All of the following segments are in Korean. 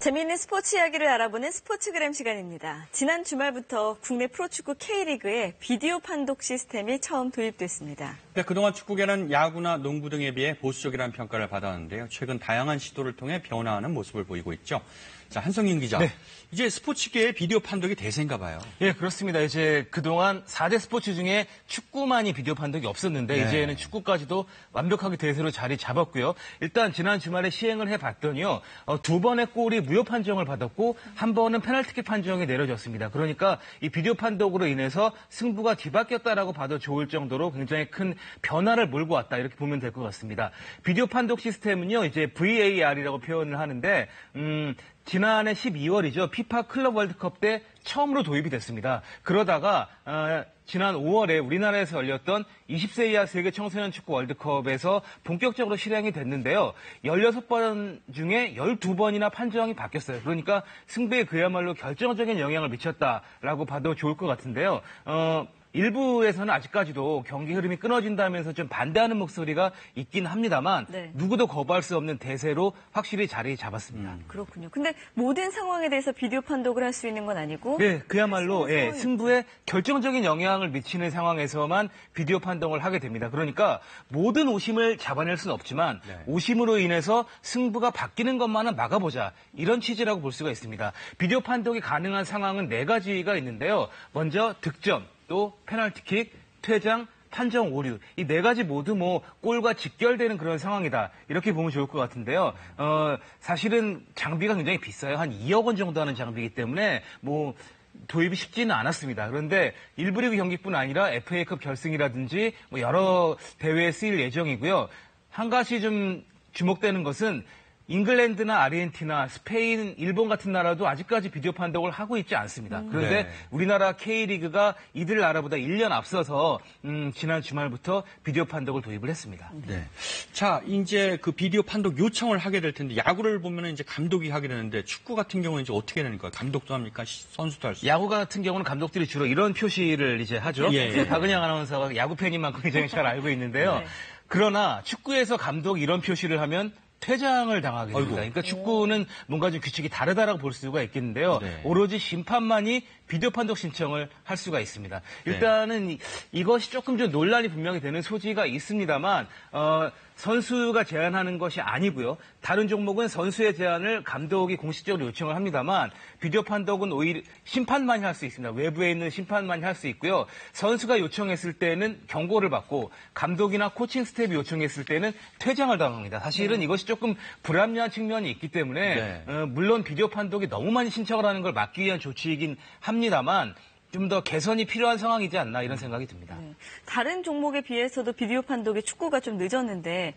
재미있는 스포츠 이야기를 알아보는 스포츠그램 시간입니다. 지난 주말부터 국내 프로축구 K리그에 비디오 판독 시스템이 처음 도입됐습니다. 네, 그동안 축구계는 야구나 농구 등에 비해 보수적이라는 평가를 받았는데요. 최근 다양한 시도를 통해 변화하는 모습을 보이고 있죠. 자, 한성윤 기자. 네. 이제 스포츠계의 비디오 판독이 대세인가 봐요. 예, 그렇습니다. 이제 그동안 4대 스포츠 중에 축구만이 비디오 판독이 없었는데 네. 이제는 축구까지도 완벽하게 대세로 자리 잡았고요. 일단 지난 주말에 시행을 해봤더니요. 2번의 골이 무효 판정을 받았고 한 번은 페널티킥 판정이 내려졌습니다. 그러니까 이 비디오 판독으로 인해서 승부가 뒤바뀌었다라고 봐도 좋을 정도로 굉장히 큰 변화를 몰고 왔다 이렇게 보면 될 것 같습니다. 비디오 판독 시스템은요. 이제 VAR이라고 표현을 하는데 지난해 12월이죠. 피파 클럽 월드컵 때 처음으로 도입이 됐습니다. 그러다가 지난 5월에 우리나라에서 열렸던 20세 이하 세계 청소년 축구 월드컵에서 본격적으로 실행이 됐는데요. 16번 중에 12번이나 판정이 바뀌었어요. 그러니까 승부에 그야말로 결정적인 영향을 미쳤다라고 봐도 좋을 것 같은데요. 일부에서는 아직까지도 경기 흐름이 끊어진다면서 좀 반대하는 목소리가 있긴 합니다만 네. 누구도 거부할 수 없는 대세로 확실히 자리 잡았습니다. 그렇군요. 근데 모든 상황에 대해서 비디오 판독을 할 수 있는 건 아니고 네, 그야말로 승부에 결정적인 영향을 미치는 상황에서만 비디오 판독을 하게 됩니다. 그러니까 모든 오심을 잡아낼 수는 없지만 오심으로 인해서 승부가 바뀌는 것만은 막아보자. 이런 취지라고 볼 수가 있습니다. 비디오 판독이 가능한 상황은 4가지가 있는데요. 먼저 득점, 또 페널티킥, 퇴장, 판정 오류. 이 4가지 모두 골과 직결되는 그런 상황이다. 이렇게 보면 좋을 것 같은데요. 사실은 장비가 굉장히 비싸요. 한 2억 원 정도 하는 장비이기 때문에 도입이 쉽지는 않았습니다. 그런데 1부 리그 경기뿐 아니라 FA컵 결승이라든지 여러 대회에 쓰일 예정이고요. 한 가지 좀 주목되는 것은 잉글랜드나 아르헨티나, 스페인, 일본 같은 나라도 아직까지 비디오 판독을 하고 있지 않습니다. 그런데 우리나라 K리그가 이들 나라보다 1년 앞서서 지난 주말부터 비디오 판독을 도입을 했습니다. 네. 자, 이제 그 비디오 판독 요청을 하게 될 텐데 야구를 보면은 이제 감독이 하게 되는데 축구 같은 경우는 이제 어떻게 되는 거예요? 감독도 합니까? 선수도 할 수? 야구 같은 경우는 감독들이 주로 이런 표시를 이제 하죠. 예. 박은영 아나운서가 야구 팬인 만큼 굉장히 잘 알고 있는데요. 그러나 축구에서 감독이 이런 표시를 하면 퇴장을 당하게 됩니다. 그러니까 축구는 뭔가 좀 규칙이 다르다라고 볼 수가 있겠는데요. 오로지 심판만이 비디오 판독 신청을 할 수가 있습니다. 일단은 이것이 조금 좀 논란이 분명히 되는 소지가 있습니다만 선수가 제안하는 것이 아니고요. 다른 종목은 선수의 제안을 감독이 공식적으로 요청을 합니다만 비디오 판독은 오히려 심판만이 할 수 있습니다. 외부에 있는 심판만이 할 수 있고요. 선수가 요청했을 때는 경고를 받고 감독이나 코칭 스텝이 요청했을 때는 퇴장을 당합니다. 사실은 이것이 조금 불합리한 측면이 있기 때문에 물론 비디오 판독이 너무 많이 신청을 하는 걸 막기 위한 조치이긴 합니다만 좀 더 개선이 필요한 상황이지 않나 이런 생각이 듭니다. 다른 종목에 비해서도 비디오 판독이 축구가 좀 늦었는데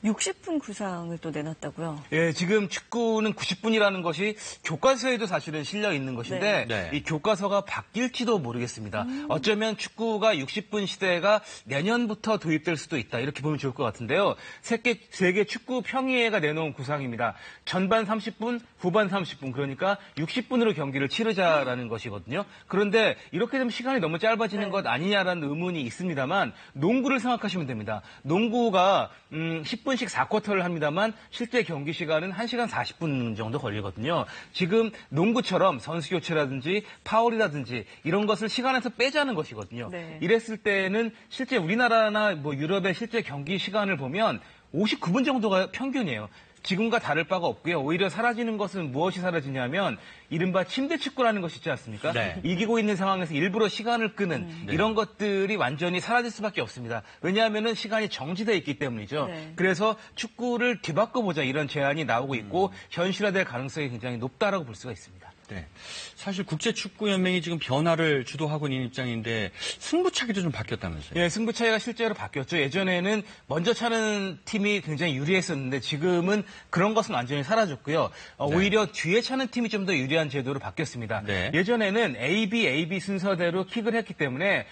60분 구상을 또 내놨다고요? 예, 지금 축구는 90분이라는 것이 교과서에도 사실은 실려 있는 것인데 이 교과서가 바뀔지도 모르겠습니다. 어쩌면 축구가 60분 시대가 내년부터 도입될 수도 있다. 이렇게 보면 좋을 것 같은데요. 세계 축구 평의회가 내놓은 구상입니다. 전반 30분, 후반 30분 그러니까 60분으로 경기를 치르자라는 것이거든요. 그런데 이렇게 되면 시간이 너무 짧아지는 것 아니냐라는 의문이 있습니다만 농구를 생각하시면 됩니다. 농구가 10분씩 4쿼터를 합니다만 실제 경기 시간은 1시간 40분 정도 걸리거든요. 지금 농구처럼 선수 교체라든지 파울이라든지 이런 것을 시간에서 빼자는 것이거든요. 이랬을 때는 실제 우리나라나 유럽의 실제 경기 시간을 보면 59분 정도가 평균이에요. 지금과 다를 바가 없고요. 오히려 사라지는 것은 무엇이 사라지냐면 이른바 침대 축구라는 것이 있지 않습니까? 이기고 있는 상황에서 일부러 시간을 끄는 이런 것들이 완전히 사라질 수밖에 없습니다. 왜냐하면 시간이 정지되어 있기 때문이죠. 그래서 축구를 뒤바꿔보자 이런 제안이 나오고 있고 현실화될 가능성이 굉장히 높다라고 볼 수가 있습니다. 네. 사실 국제축구연맹이 지금 변화를 주도하고 있는 입장인데 승부차기도 좀 바뀌었다면서요? 예, 승부차기가 실제로 바뀌었죠. 예전에는 먼저 차는 팀이 굉장히 유리했었는데 지금은 그런 것은 완전히 사라졌고요. 오히려 뒤에 차는 팀이 좀 더 유리한 제도로 바뀌었습니다. 예전에는 AB 순서대로 킥을 했기 때문에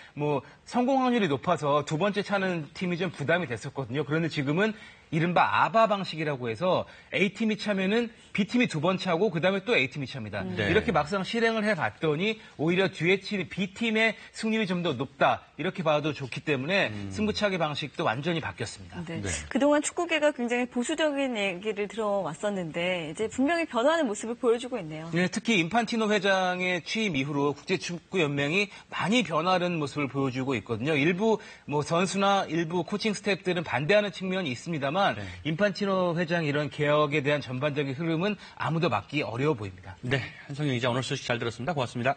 성공 확률이 높아서 두 번째 차는 팀이 좀 부담이 됐었거든요. 그런데 지금은 이른바 아바 방식이라고 해서 A팀이 차면은 B팀이 2번 차고 그다음에 또 A팀이 찹니다. 네. 이렇게 막상 실행을 해봤더니 오히려 뒤에 팀 B팀의 승률이 좀 더 높다. 이렇게 봐도 좋기 때문에 승부차기 방식도 완전히 바뀌었습니다. 네. 네. 그동안 축구계가 굉장히 보수적인 얘기를 들어왔었는데 이제 분명히 변화하는 모습을 보여주고 있네요. 네, 특히 인판티노 회장의 취임 이후로 국제축구연맹이 많이 변화하는 모습을 보여주고 있거든요. 일부 선수나 일부 코칭 스태프들은 반대하는 측면이 있습니다만 네. 인판티노 회장 이런 개혁에 대한 전반적인 흐름은 아무도 막기 어려워 보입니다. 네, 한성영 기자 오늘 소식 잘 들었습니다. 고맙습니다.